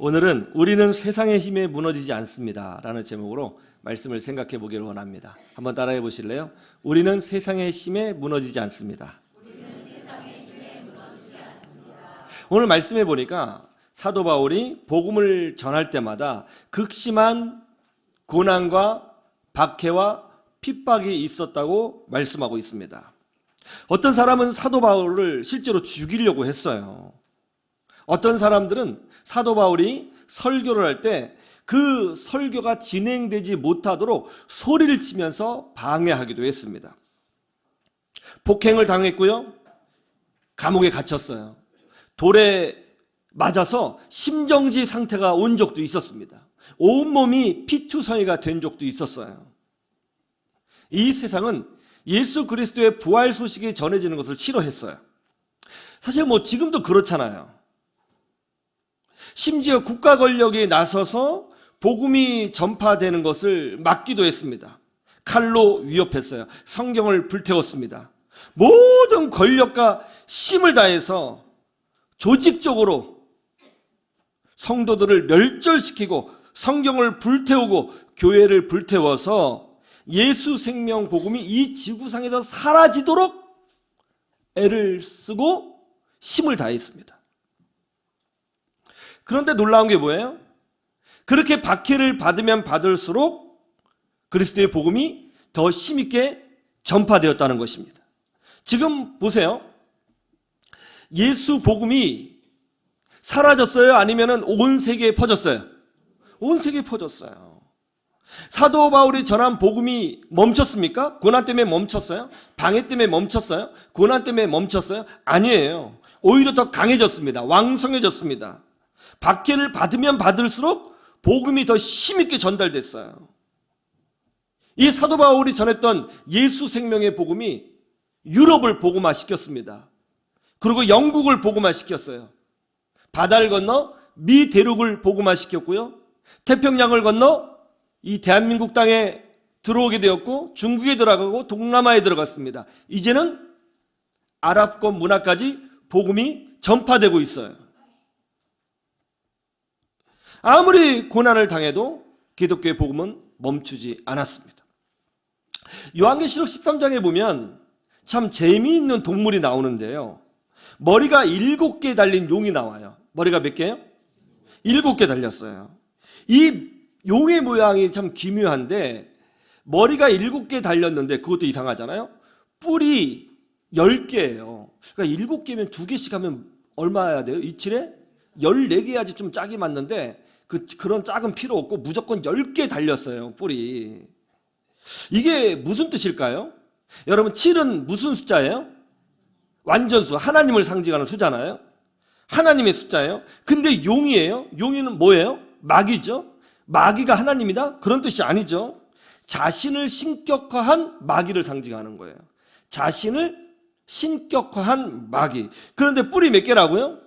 오늘은 우리는 세상의 힘에 무너지지 않습니다 라는 제목으로 말씀을 생각해 보기를 원합니다. 한번 따라해 보실래요? 우리는 세상의 힘에 무너지지 않습니다. 오늘 말씀해 보니까 사도 바울이 복음을 전할 때마다 극심한 고난과 박해와 핍박이 있었다고 말씀하고 있습니다. 어떤 사람은 사도 바울을 실제로 죽이려고 했어요. 어떤 사람들은 사도 바울이 설교를 할 때 그 설교가 진행되지 못하도록 소리를 치면서 방해하기도 했습니다. 폭행을 당했고요. 감옥에 갇혔어요. 돌에 맞아서 심정지 상태가 온 적도 있었습니다. 온몸이 피투성이가 된 적도 있었어요. 이 세상은 예수 그리스도의 부활 소식이 전해지는 것을 싫어했어요. 사실 지금도 그렇잖아요. 심지어 국가 권력이 나서서 복음이 전파되는 것을 막기도 했습니다. 칼로 위협했어요. 성경을 불태웠습니다. 모든 권력과 힘을 다해서 조직적으로 성도들을 멸절시키고 성경을 불태우고 교회를 불태워서 예수 생명 복음이 이 지구상에서 사라지도록 애를 쓰고 힘을 다했습니다. 그런데 놀라운 게 뭐예요? 그렇게 박해를 받으면 받을수록 그리스도의 복음이 더 힘있게 전파되었다는 것입니다. 지금 보세요. 예수 복음이 사라졌어요? 아니면 온 세계에 퍼졌어요? 온 세계에 퍼졌어요. 사도 바울이 전한 복음이 멈췄습니까? 고난 때문에 멈췄어요? 방해 때문에 멈췄어요? 고난 때문에 멈췄어요? 아니에요. 오히려 더 강해졌습니다. 왕성해졌습니다. 박해를 받으면 받을수록 복음이 더 힘있게 전달됐어요. 이 사도 바울이 전했던 예수 생명의 복음이 유럽을 복음화시켰습니다. 그리고 영국을 복음화시켰어요. 바다를 건너 미 대륙을 복음화시켰고요. 태평양을 건너 이 대한민국 땅에 들어오게 되었고 중국에 들어가고 동남아에 들어갔습니다. 이제는 아랍권 문화까지 복음이 전파되고 있어요. 아무리 고난을 당해도 기독교의 복음은 멈추지 않았습니다. 요한계시록 13장에 보면 참 재미있는 동물이 나오는데요. 머리가 7개 달린 용이 나와요. 머리가 몇 개예요? 7개 달렸어요. 이 용의 모양이 참 기묘한데 머리가 7개 달렸는데 그것도 이상하잖아요. 뿔이 10개예요. 그러니까 7개면 2개씩 하면 얼마야 돼요? 27에? 14개 해야지 좀 짝이 맞는데 그런 짝은 필요 없고 무조건 10개 달렸어요. 뿔이. 이게 무슨 뜻일까요? 여러분 7은 무슨 숫자예요? 완전수, 하나님을 상징하는 수잖아요. 하나님의 숫자예요. 근데 용이에요. 용이는 뭐예요? 마귀죠. 마귀가 하나님이다? 그런 뜻이 아니죠. 자신을 신격화한 마귀를 상징하는 거예요. 자신을 신격화한 마귀. 그런데 뿔이 몇 개라고요?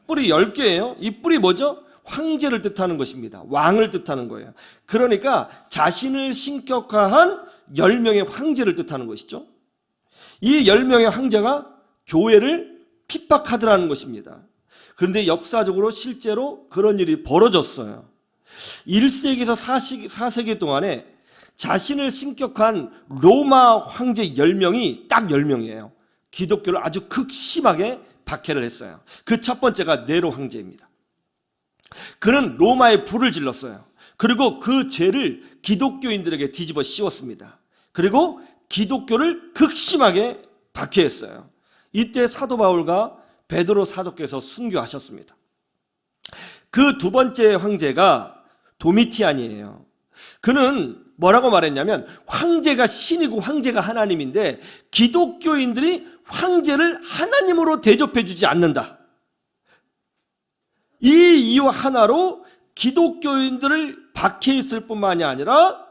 뿔이 10개예요. 이 뿔이 뭐죠? 황제를 뜻하는 것입니다. 왕을 뜻하는 거예요. 그러니까 자신을 신격화한 10명의 황제를 뜻하는 것이죠. 이 10명의 황제가 교회를 핍박하더라는 것입니다. 그런데 역사적으로 실제로 그런 일이 벌어졌어요. 1세기에서 4세기 동안에 자신을 신격한 로마 황제 10명이 딱 10명이에요. 기독교를 아주 극심하게 박해를 했어요. 그 첫 번째가 네로 황제입니다. 그는 로마에 불을 질렀어요. 그리고 그 죄를 기독교인들에게 뒤집어 씌웠습니다. 그리고 기독교를 극심하게 박해했어요. 이때 사도 바울과 베드로 사도께서 순교하셨습니다. 그 두 번째 황제가 도미티안이에요. 그는 뭐라고 말했냐면 황제가 신이고 황제가 하나님인데 기독교인들이 황제를 하나님으로 대접해 주지 않는다. 이 이유 하나로 기독교인들을 박해했을 뿐만이 아니라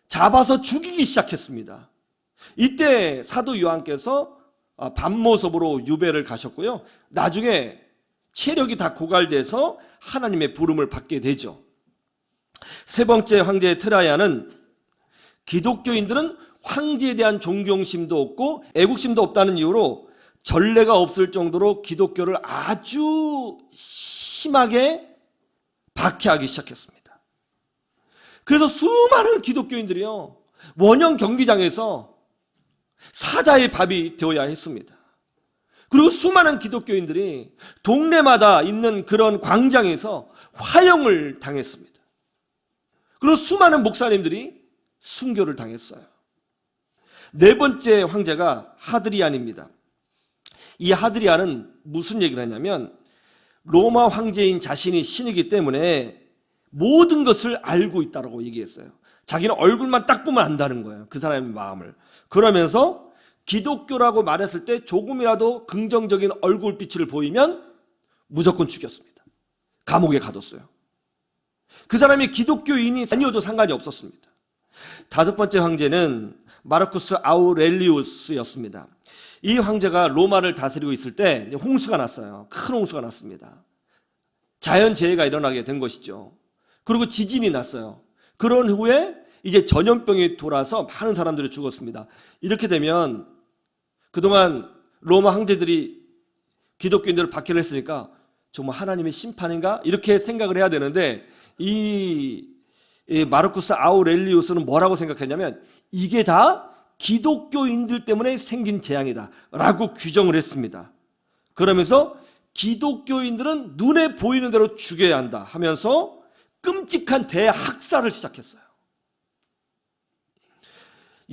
잡아서 죽이기 시작했습니다. 이때 사도 요한께서 반모습으로 유배를 가셨고요. 나중에 체력이 다 고갈돼서 하나님의 부름을 받게 되죠. 세 번째 황제 트라이안은 기독교인들은 황제에 대한 존경심도 없고 애국심도 없다는 이유로 전례가 없을 정도로 기독교를 아주 심하게 박해하기 시작했습니다. 그래서 수많은 기독교인들이요, 원형 경기장에서 사자의 밥이 되어야 했습니다. 그리고 수많은 기독교인들이 동네마다 있는 그런 광장에서 화형을 당했습니다. 그리고 수많은 목사님들이 순교를 당했어요. 네 번째 황제가 하드리안입니다. 이 하드리안은 무슨 얘기를 하냐면, 로마 황제인 자신이 신이기 때문에 모든 것을 알고 있다고 얘기했어요. 자기는 얼굴만 딱 보면 안다는 거예요, 그 사람의 마음을. 그러면서 기독교라고 말했을 때 조금이라도 긍정적인 얼굴빛을 보이면 무조건 죽였습니다. 감옥에 가뒀어요. 그 사람이 기독교인이 아니어도 상관이 없었습니다. 다섯 번째 황제는 마르쿠스 아우렐리우스였습니다. 이 황제가 로마를 다스리고 있을 때 홍수가 났어요. 큰 홍수가 났습니다. 자연재해가 일어나게 된 것이죠. 그리고 지진이 났어요. 그런 후에 이제 전염병이 돌아서 많은 사람들이 죽었습니다. 이렇게 되면 그동안 로마 황제들이 기독교인들을 박해를 했으니까 정말 하나님의 심판인가? 이렇게 생각을 해야 되는데, 이 마르쿠스 아우렐리우스는 뭐라고 생각했냐면, 이게 다 기독교인들 때문에 생긴 재앙이다 라고 규정을 했습니다. 그러면서 기독교인들은 눈에 보이는 대로 죽여야 한다 하면서 끔찍한 대학살을 시작했어요.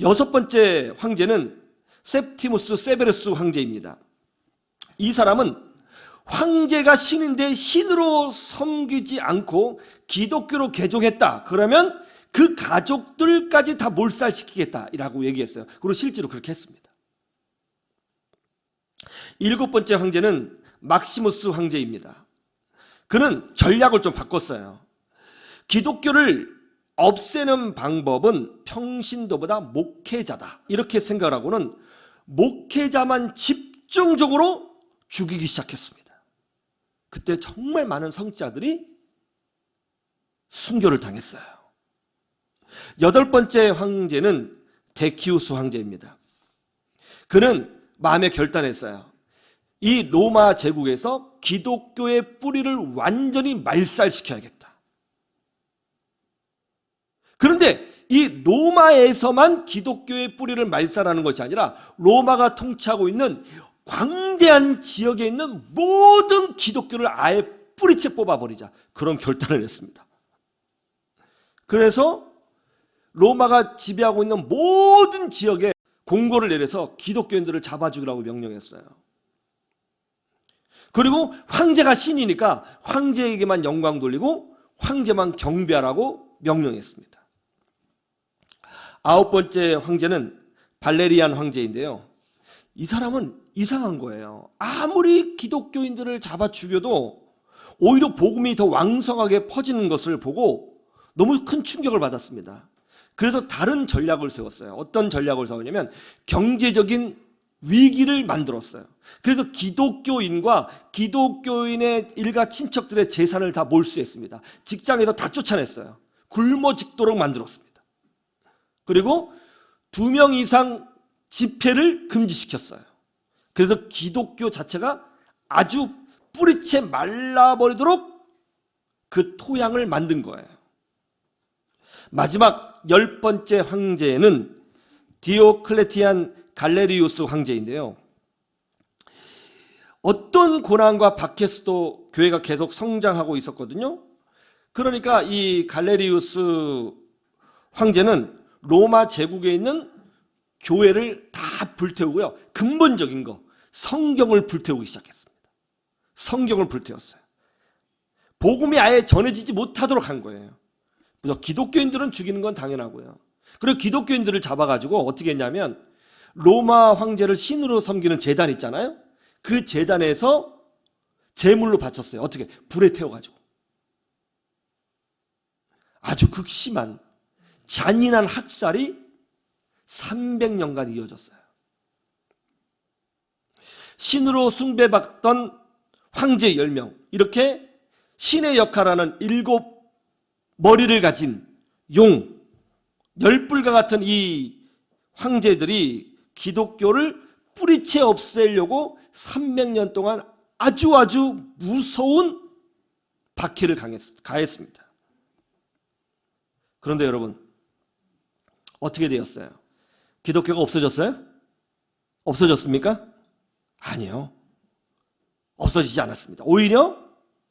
여섯 번째 황제는 셉티무스 세베루스 황제입니다. 이 사람은 황제가 신인데 신으로 섬기지 않고 기독교로 개종했다 그러면 그 가족들까지 다 몰살시키겠다라고 얘기했어요. 그리고 실제로 그렇게 했습니다. 일곱 번째 황제는 막시무스 황제입니다. 그는 전략을 좀 바꿨어요. 기독교를 없애는 방법은 평신도보다 목회자다 이렇게 생각하고는 목회자만 집중적으로 죽이기 시작했습니다. 그때 정말 많은 성자들이 순교를 당했어요. 여덟 번째 황제는 데키우스 황제입니다. 그는 마음에 결단했어요. 이 로마 제국에서 기독교의 뿌리를 완전히 말살시켜야겠다. 그런데 이 로마에서만 기독교의 뿌리를 말살하는 것이 아니라 로마가 통치하고 있는 광대한 지역에 있는 모든 기독교를 아예 뿌리채 뽑아버리자, 그런 결단을 했습니다. 그래서 로마가 지배하고 있는 모든 지역에 공고를 내려서 기독교인들을 잡아 죽이라고 명령했어요. 그리고 황제가 신이니까 황제에게만 영광 돌리고 황제만 경배하라고 명령했습니다. 아홉 번째 황제는 발레리안 황제인데요. 이 사람은 이상한 거예요. 아무리 기독교인들을 잡아 죽여도 오히려 복음이 더 왕성하게 퍼지는 것을 보고 너무 큰 충격을 받았습니다. 그래서 다른 전략을 세웠어요. 어떤 전략을 세웠냐면 경제적인 위기를 만들었어요. 그래서 기독교인과 기독교인의 일가 친척들의 재산을 다 몰수했습니다. 직장에서 다 쫓아냈어요. 굶어 죽도록 만들었습니다. 그리고 2명 이상 집회를 금지시켰어요. 그래서 기독교 자체가 아주 뿌리채 말라버리도록 그 토양을 만든 거예요. 마지막 10번째 황제는 디오클레티안 갈레리우스 황제인데요. 어떤 고난과 박해서도 교회가 계속 성장하고 있었거든요. 그러니까 이 갈레리우스 황제는 로마 제국에 있는 교회를 다 불태우고요. 근본적인 거, 성경을 불태우기 시작했습니다. 성경을 불태웠어요. 복음이 아예 전해지지 못하도록 한 거예요. 그래서 기독교인들은 죽이는 건 당연하고요. 그리고 기독교인들을 잡아가지고 어떻게 했냐면 로마 황제를 신으로 섬기는 제단 있잖아요. 그 제단에서 제물로 바쳤어요. 어떻게? 불에 태워가지고. 아주 극심한 잔인한 학살이 300년간 이어졌어요. 신으로 숭배받던 황제 10명, 이렇게 신의 역할하는 7머리를 가진 용 10뿔과 같은 이 황제들이 기독교를 뿌리채 없애려고 300년 동안 아주 무서운 박해를 가했습니다. 그런데 여러분, 어떻게 되었어요? 기독교가 없어졌어요? 없어졌습니까? 아니요. 없어지지 않았습니다. 오히려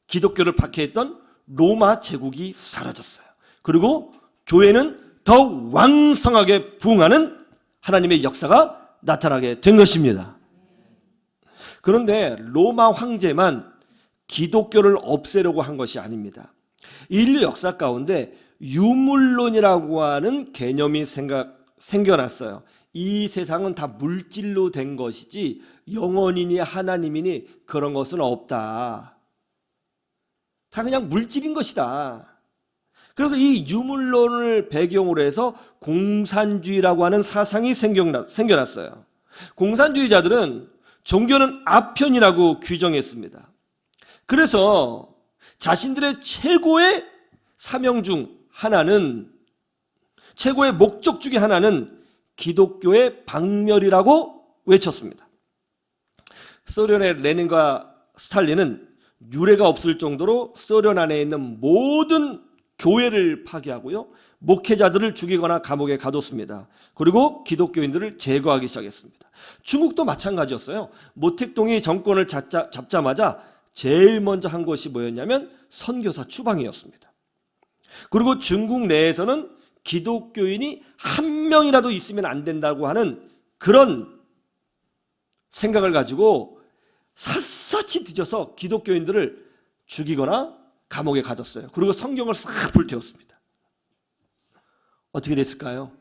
기독교를 박해했던 로마 제국이 사라졌어요. 그리고 교회는 더 왕성하게 부흥하는 하나님의 역사가 나타나게 된 것입니다. 그런데 로마 황제만 기독교를 없애려고 한 것이 아닙니다. 인류 역사 가운데 유물론이라고 하는 개념이 생겨났어요. 이 세상은 다 물질로 된 것이지 영혼이니 하나님이니 그런 것은 없다. 다 그냥 물질인 것이다. 그래서 이 유물론을 배경으로 해서 공산주의라고 하는 사상이 생겨났어요. 공산주의자들은 종교는 아편이라고 규정했습니다. 그래서 자신들의 최고의 사명 중 하나는, 최고의 목적 중에 하나는 기독교의 박멸이라고 외쳤습니다. 소련의 레닌과 스탈린은 유례가 없을 정도로 소련 안에 있는 모든 교회를 파괴하고요, 목회자들을 죽이거나 감옥에 가뒀습니다. 그리고 기독교인들을 제거하기 시작했습니다. 중국도 마찬가지였어요. 모택동이 정권을 잡자마자 제일 먼저 한 것이 뭐였냐면 선교사 추방이었습니다. 그리고 중국 내에서는 기독교인이 한 명이라도 있으면 안 된다고 하는 그런 생각을 가지고 샅샅이 뒤져서 기독교인들을 죽이거나 감옥에 가뒀어요. 그리고 성경을 싹 불태웠습니다. 어떻게 됐을까요?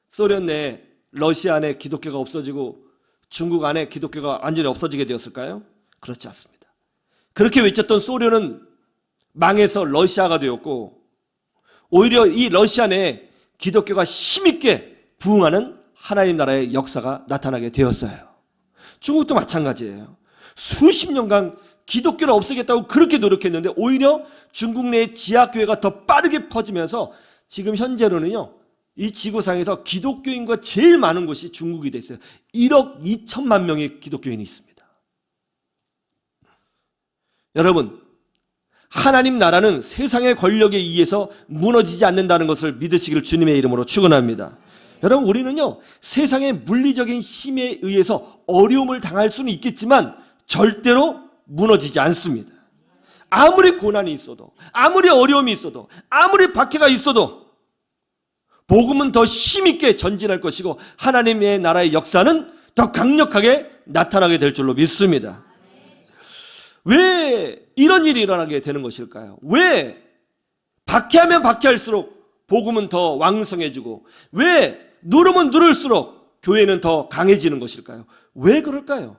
소련 내, 러시아 안에 기독교가 없어지고 중국 안에 기독교가 완전히 없어지게 되었을까요? 그렇지 않습니다. 그렇게 외쳤던 소련은 망해서 러시아가 되었고, 오히려 이 러시아 내에 기독교가 힘있게 부흥하는 하나님 나라의 역사가 나타나게 되었어요. 중국도 마찬가지예요. 수십 년간 기독교를 없애겠다고 그렇게 노력했는데 오히려 중국 내의 지하교회가 더 빠르게 퍼지면서 지금 현재로는요, 이 지구상에서 기독교인과 제일 많은 곳이 중국이 됐어요. 1억 2천만 명의 기독교인이 있습니다. 여러분, 하나님 나라는 세상의 권력에 의해서 무너지지 않는다는 것을 믿으시기를 주님의 이름으로 축원합니다. 여러분, 우리는요, 세상의 물리적인 힘에 의해서 어려움을 당할 수는 있겠지만 절대로 무너지지 않습니다. 아무리 고난이 있어도, 아무리 어려움이 있어도, 아무리 박해가 있어도 복음은 더 힘있게 전진할 것이고 하나님의 나라의 역사는 더 강력하게 나타나게 될 줄로 믿습니다. 왜 이런 일이 일어나게 되는 것일까요? 왜 박해하면 박해할수록 복음은 더 왕성해지고, 왜 누르면 누를수록 교회는 더 강해지는 것일까요? 왜 그럴까요?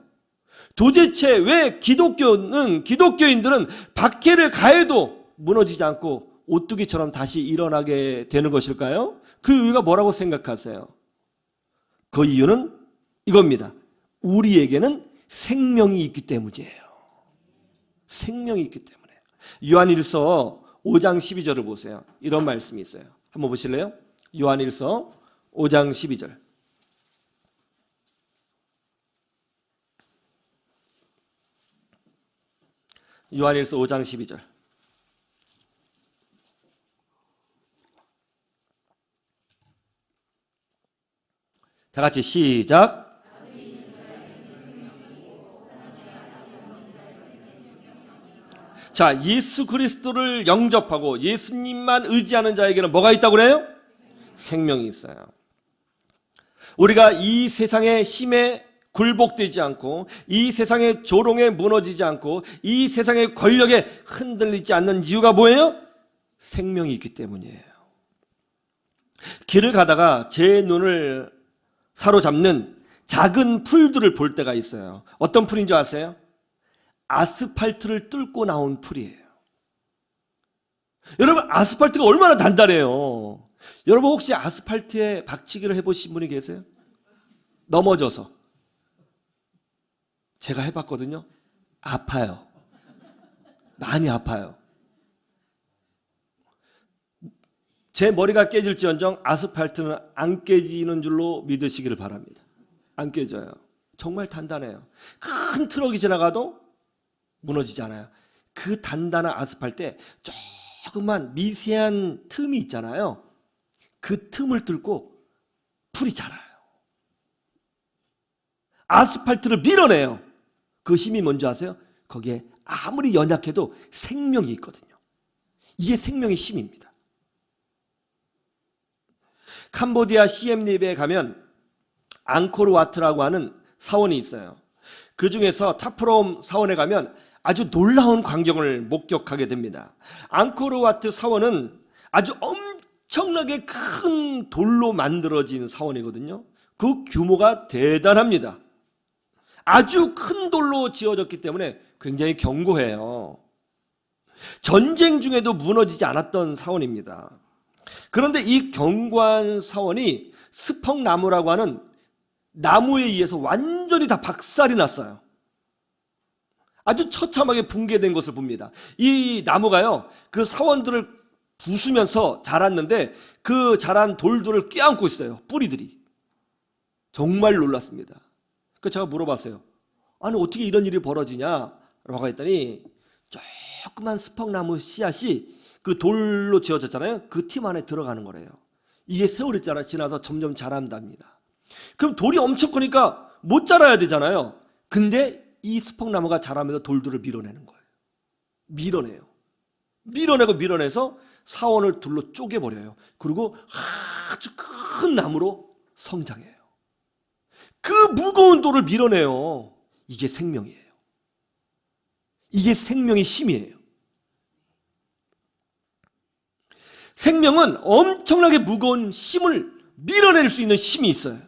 도대체 왜 기독교인들은 박해를 가해도 무너지지 않고 오뚜기처럼 다시 일어나게 되는 것일까요? 그 이유가 뭐라고 생각하세요? 그 이유는 이겁니다. 우리에게는 생명이 있기 때문이에요. 생명이 있기 때문에. 요한일서 5장 12절을 보세요. 이런 말씀이 있어요. 한번 보실래요? 요한일서 5장 12절. 요한일서 5장 12절. 다 같이 시작. 자, 예수 그리스도를 영접하고 예수님만 의지하는 자에게는 뭐가 있다고 그래요? 생명이 있어요. 우리가 이 세상의 힘에 굴복되지 않고, 이 세상의 조롱에 무너지지 않고, 이 세상의 권력에 흔들리지 않는 이유가 뭐예요? 생명이 있기 때문이에요. 길을 가다가 제 눈을 사로잡는 작은 풀들을 볼 때가 있어요. 어떤 풀인 줄 아세요? 아스팔트를 뚫고 나온 풀이에요. 여러분, 아스팔트가 얼마나 단단해요. 여러분, 혹시 아스팔트에 박치기를 해보신 분이 계세요? 넘어져서. 제가 해봤거든요. 아파요. 많이 아파요. 제 머리가 깨질지언정 아스팔트는 안 깨지는 줄로 믿으시기를 바랍니다. 안 깨져요. 정말 단단해요. 큰 트럭이 지나가도 무너지지 않아요. 그 단단한 아스팔트에 조그만 미세한 틈이 있잖아요. 그 틈을 뚫고 풀이 자라요. 아스팔트를 밀어내요. 그 힘이 뭔지 아세요? 거기에 아무리 연약해도 생명이 있거든요. 이게 생명의 힘입니다. 캄보디아 시엠립에 가면 앙코르와트라고 하는 사원이 있어요. 그 중에서 타프롬 사원에 가면 아주 놀라운 광경을 목격하게 됩니다. 앙코르와트 사원은 아주 엄청나게 큰 돌로 만들어진 사원이거든요. 그 규모가 대단합니다. 아주 큰 돌로 지어졌기 때문에 굉장히 견고해요. 전쟁 중에도 무너지지 않았던 사원입니다. 그런데 이 견고한 사원이 스펑나무라고 하는 나무에 의해서 완전히 다 박살이 났어요. 아주 처참하게 붕괴된 것을 봅니다. 이 나무가요, 그 사원들을 부수면서 자랐는데 그 자란 돌들을 껴안고 있어요. 뿌리들이. 정말 놀랐습니다. 그래서 제가 물어봤어요. 아니 어떻게 이런 일이 벌어지냐라고 했더니 조그만 스펑나무 씨앗이 그 돌로 지어졌잖아요. 그 틈 안에 들어가는 거래요. 이게 세월이 지나서 점점 자란답니다. 그럼 돌이 엄청 크니까 못 자라야 되잖아요. 근데 이 스펑나무가 자라면서 돌들을 밀어내는 거예요. 밀어내서 사원을 둘로 쪼개버려요. 그리고 아주 큰 나무로 성장해요. 그 무거운 돌을 밀어내요. 이게 생명이에요. 이게 생명의 힘이에요. 생명은 엄청나게 무거운 힘을 밀어낼 수 있는 힘이 있어요.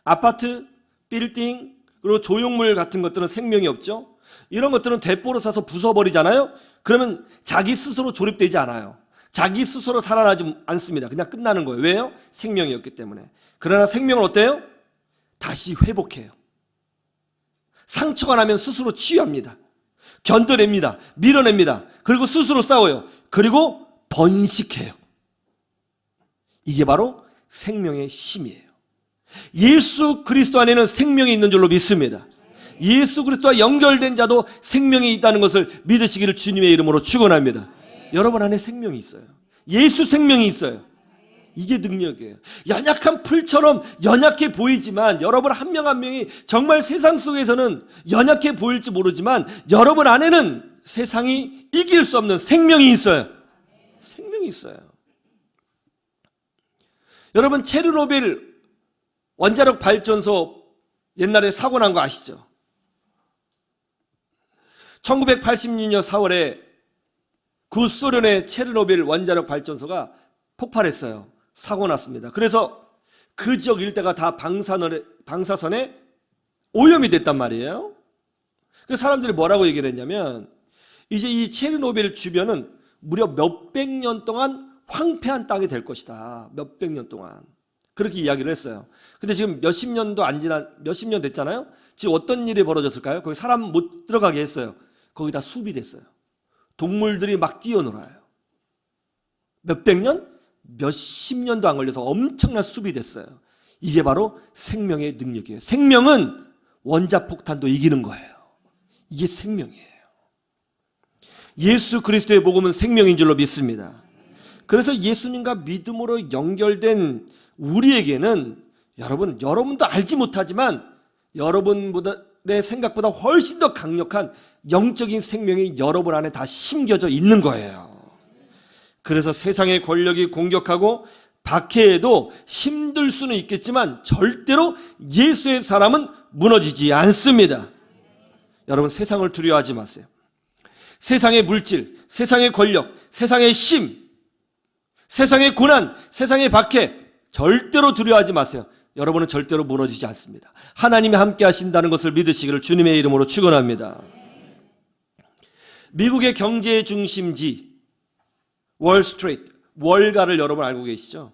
아파트, 빌딩, 그리고 조형물 같은 것들은 생명이 없죠. 이런 것들은 대포로 쏴서 부숴버리잖아요. 그러면 자기 스스로 조립되지 않아요. 자기 스스로 살아나지 않습니다. 그냥 끝나는 거예요. 왜요? 생명이 없기 때문에. 그러나 생명은 어때요? 다시 회복해요. 상처가 나면 스스로 치유합니다. 견뎌냅니다. 밀어냅니다. 그리고 스스로 싸워요. 그리고 번식해요. 이게 바로 생명의 힘이에요. 예수 그리스도 안에는 생명이 있는 줄로 믿습니다. 예수 그리스도와 연결된 자도 생명이 있다는 것을 믿으시기를 주님의 이름으로 축원합니다. 여러분 안에 생명이 있어요. 예수 생명이 있어요. 이게 능력이에요. 연약한 풀처럼 연약해 보이지만 여러분 한 명 한 명이 정말 세상 속에서는 연약해 보일지 모르지만 여러분 안에는 세상이 이길 수 없는 생명이 있어요. 생명이 있어요. 여러분 체르노빌 원자력 발전소 옛날에 사고 난 거 아시죠? 1986년 4월에 구소련의 체르노빌 원자력 발전소가 폭발했어요. 사고 났습니다. 그래서 그 지역 일대가 다 방사선에 오염이 됐단 말이에요. 그 사람들이 뭐라고 얘기를 했냐면 이제 이 체르노빌 주변은 무려 몇백 년 동안 황폐한 땅이 될 것이다. 몇백 년 동안. 그렇게 이야기를 했어요. 근데 지금 몇십 년 됐잖아요. 지금 어떤 일이 벌어졌을까요? 거기 사람 못 들어가게 했어요. 거기다 숲이 됐어요. 동물들이 막 뛰어놀아요. 몇백 년? 몇십 년도 안 걸려서 엄청난 숲이 됐어요. 이게 바로 생명의 능력이에요. 생명은 원자폭탄도 이기는 거예요. 이게 생명이에요. 예수 그리스도의 복음은 생명인 줄로 믿습니다. 그래서 예수님과 믿음으로 연결된 우리에게는 여러분도 알지 못하지만 여러분의 생각보다 훨씬 더 강력한 영적인 생명이 여러분 안에 다 심겨져 있는 거예요. 그래서 세상의 권력이 공격하고 박해해도 힘들 수는 있겠지만 절대로 예수의 사람은 무너지지 않습니다. 여러분 세상을 두려워하지 마세요. 세상의 물질, 세상의 권력, 세상의 힘, 세상의 고난, 세상의 박해 절대로 두려워하지 마세요. 여러분은 절대로 무너지지 않습니다. 하나님이 함께 하신다는 것을 믿으시기를 주님의 이름으로 축원합니다. 미국의 경제의 중심지 월스트리트, 월가를 여러분 알고 계시죠?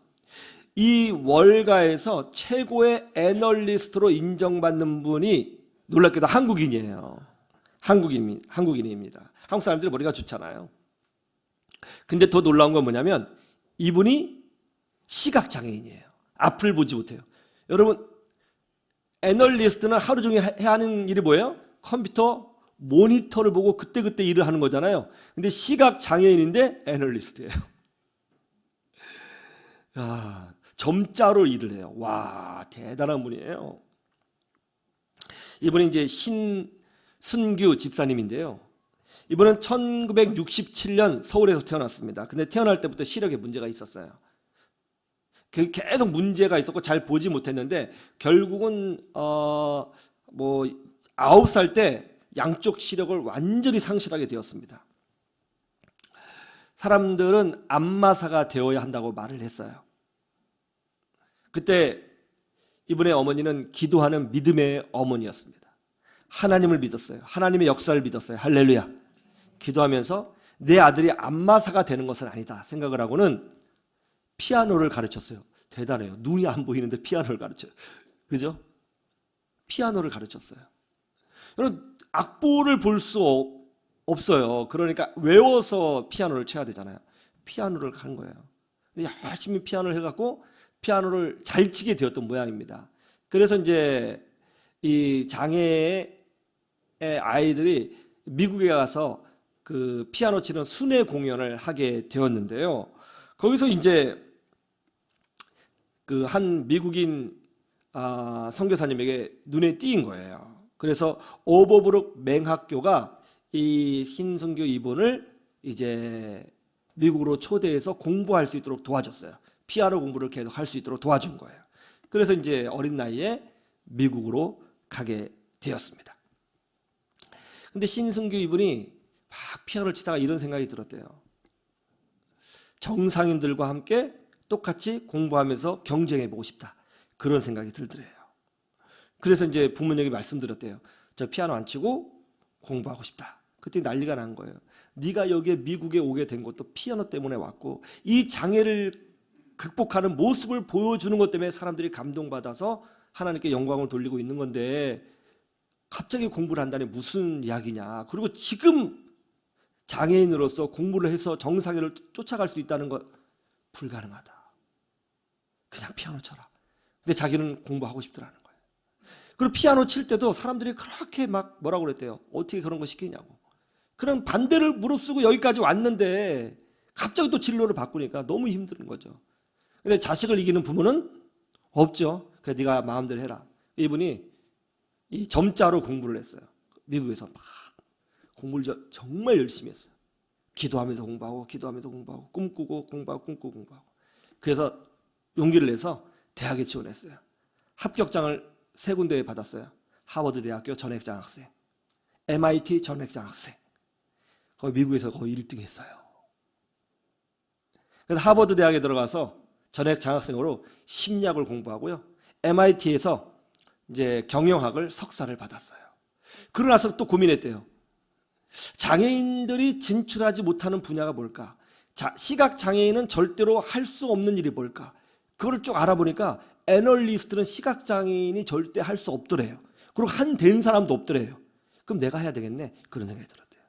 이 월가에서 최고의 애널리스트로 인정받는 분이 놀랍게도 한국인이에요. 한국인입니다. 한국 사람들이 머리가 좋잖아요. 근데 더 놀라운 건 뭐냐면 이분이 시각장애인이에요. 앞을 보지 못해요. 여러분 애널리스트는 하루 종일 해야 하는 일이 뭐예요? 컴퓨터 모니터를 보고 그때그때 일을 하는 거잖아요. 근데 시각 장애인인데 애널리스트예요. 야, 점자로 일을 해요. 와, 대단한 분이에요. 이분이 이제 신순규 집사님인데요. 이분은 1967년 서울에서 태어났습니다. 근데 태어날 때부터 시력에 문제가 있었어요. 계속 문제가 있었고 잘 보지 못했는데 결국은 9살 때 양쪽 시력을 완전히 상실하게 되었습니다. 사람들은 안마사가 되어야 한다고 말을 했어요. 그때 이분의 어머니는 기도하는 믿음의 어머니였습니다. 하나님을 믿었어요. 하나님의 역사를 믿었어요. 할렐루야. 기도하면서 내 아들이 안마사가 되는 것은 아니다 생각을 하고는 피아노를 가르쳤어요. 대단해요. 눈이 안 보이는데 피아노를 가르쳐요. 그죠? 피아노를 가르쳤어요. 여러분, 악보를 볼 수 없어요. 그러니까 외워서 피아노를 쳐야 되잖아요. 피아노를 한 거예요. 열심히 피아노를 해갖고 피아노를 잘 치게 되었던 모양입니다. 그래서 이제 이 장애의 아이들이 미국에 가서 그 피아노 치는 순회 공연을 하게 되었는데요. 거기서 이제 그 한 미국인 선교사님에게 눈에 띄인 거예요. 그래서 오버브룩 맹학교가 이 신순규 이분을 이제 미국으로 초대해서 공부할 수 있도록 도와줬어요. 피아노 공부를 계속 할 수 있도록 도와준 거예요. 그래서 이제 어린 나이에 미국으로 가게 되었습니다. 근데 신순규 이분이 막 피아노를 치다가 이런 생각이 들었대요. 정상인들과 함께 똑같이 공부하면서 경쟁해보고 싶다. 그런 생각이 들더래요. 그래서 이제 부모님에게 말씀드렸대요. 저 피아노 안 치고 공부하고 싶다. 그때 난리가 난 거예요. 네가 여기에 미국에 오게 된 것도 피아노 때문에 왔고 이 장애를 극복하는 모습을 보여주는 것 때문에 사람들이 감동받아서 하나님께 영광을 돌리고 있는 건데 갑자기 공부를 한다니 무슨 이야기냐. 그리고 지금 장애인으로서 공부를 해서 정상회를 쫓아갈 수 있다는 것 불가능하다. 그냥 피아노 쳐라. 근데 자기는 공부하고 싶더라는 거예요. 그리고 피아노 칠 때도 사람들이 그렇게 막 뭐라고 그랬대요. 어떻게 그런 거 시키냐고. 그런 반대를 무릅쓰고 여기까지 왔는데 갑자기 또 진로를 바꾸니까 너무 힘든 거죠. 근데 자식을 이기는 부모는 없죠. 그래 네가 마음대로 해라. 이분이 이 점자로 공부를 했어요. 미국에서 막 공부를 정말 열심히 했어요. 기도하면서 공부하고 기도하면서 공부하고 꿈꾸고 공부하고 꿈꾸고 공부하고. 그래서 용기를 내서 대학에 지원했어요. 합격장을 3군데에 받았어요. 하버드 대학교 전액장학생, MIT 전액장학생. 거기 미국에서 거의 1등 했어요. 그래서 하버드 대학에 들어가서 전액장학생으로 심리학을 공부하고요. MIT에서 이제 경영학을 석사를 받았어요. 그러고 나서 또 고민했대요. 장애인들이 진출하지 못하는 분야가 뭘까? 시각장애인은 절대로 할 수 없는 일이 뭘까? 그걸 쭉 알아보니까 애널리스트는 시각장애인이 절대 할 수 없더래요. 그리고 한 된 사람도 없더래요. 그럼 내가 해야 되겠네. 그런 생각이 들었대요.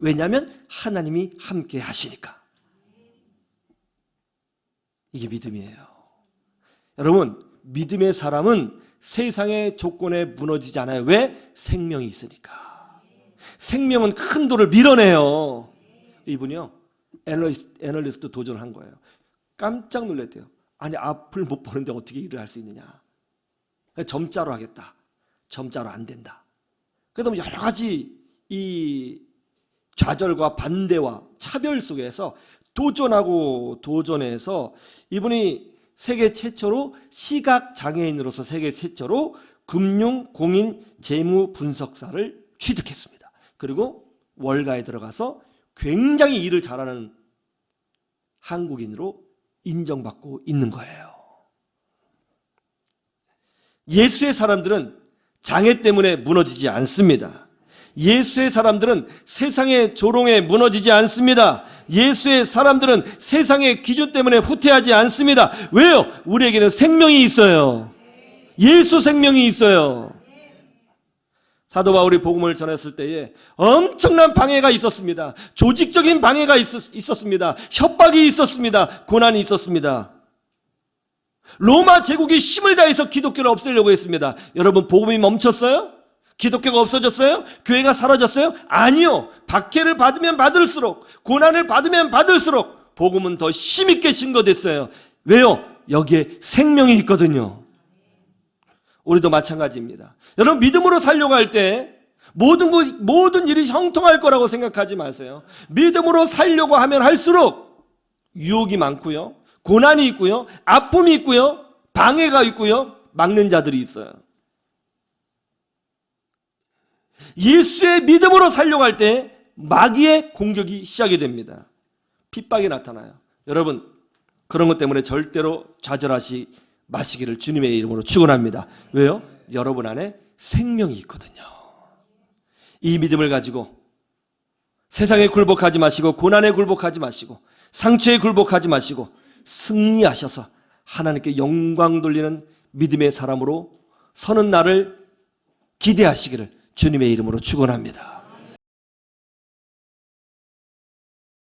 왜냐하면 하나님이 함께 하시니까. 이게 믿음이에요. 여러분, 믿음의 사람은 세상의 조건에 무너지지 않아요. 왜? 생명이 있으니까. 생명은 큰 돌을 밀어내요. 이분이요, 애널리스트 도전을 한 거예요. 깜짝 놀랐대요. 아니, 앞을 못 보는데 어떻게 일을 할 수 있느냐. 점자로 하겠다. 점자로 안 된다. 그러다 여러 가지 이 좌절과 반대와 차별 속에서 도전하고 도전해서 이분이 세계 최초로 시각장애인으로서 세계 최초로 금융, 공인, 재무 분석사를 취득했습니다. 그리고 월가에 들어가서 굉장히 일을 잘하는 한국인으로 인정받고 있는 거예요. 예수의 사람들은 장애 때문에 무너지지 않습니다. 예수의 사람들은 세상의 조롱에 무너지지 않습니다. 예수의 사람들은 세상의 기준 때문에 후퇴하지 않습니다. 왜요? 우리에게는 생명이 있어요. 예수 생명이 있어요. 사도 바울이 복음을 전했을 때에 엄청난 방해가 있었습니다. 조직적인 방해가 있었습니다. 협박이 있었습니다. 고난이 있었습니다. 로마 제국이 힘을 다해서 기독교를 없애려고 했습니다. 여러분, 복음이 멈췄어요? 기독교가 없어졌어요? 교회가 사라졌어요? 아니요. 박해를 받으면 받을수록, 고난을 받으면 받을수록 복음은 더 힘있게 증거됐어요. 왜요? 여기에 생명이 있거든요. 우리도 마찬가지입니다. 여러분, 믿음으로 살려고 할 때 모든 일이 형통할 거라고 생각하지 마세요. 믿음으로 살려고 하면 할수록 유혹이 많고요, 고난이 있고요, 아픔이 있고요, 방해가 있고요, 막는 자들이 있어요. 예수의 믿음으로 살려고 할 때 마귀의 공격이 시작이 됩니다. 핍박이 나타나요. 여러분, 그런 것 때문에 절대로 좌절하지 마시기를 주님의 이름으로 축원합니다. 왜요? 여러분 안에 생명이 있거든요. 이 믿음을 가지고 세상에 굴복하지 마시고, 고난에 굴복하지 마시고, 상처에 굴복하지 마시고 승리하셔서 하나님께 영광 돌리는 믿음의 사람으로 서는 날을 기대하시기를 주님의 이름으로 축원합니다.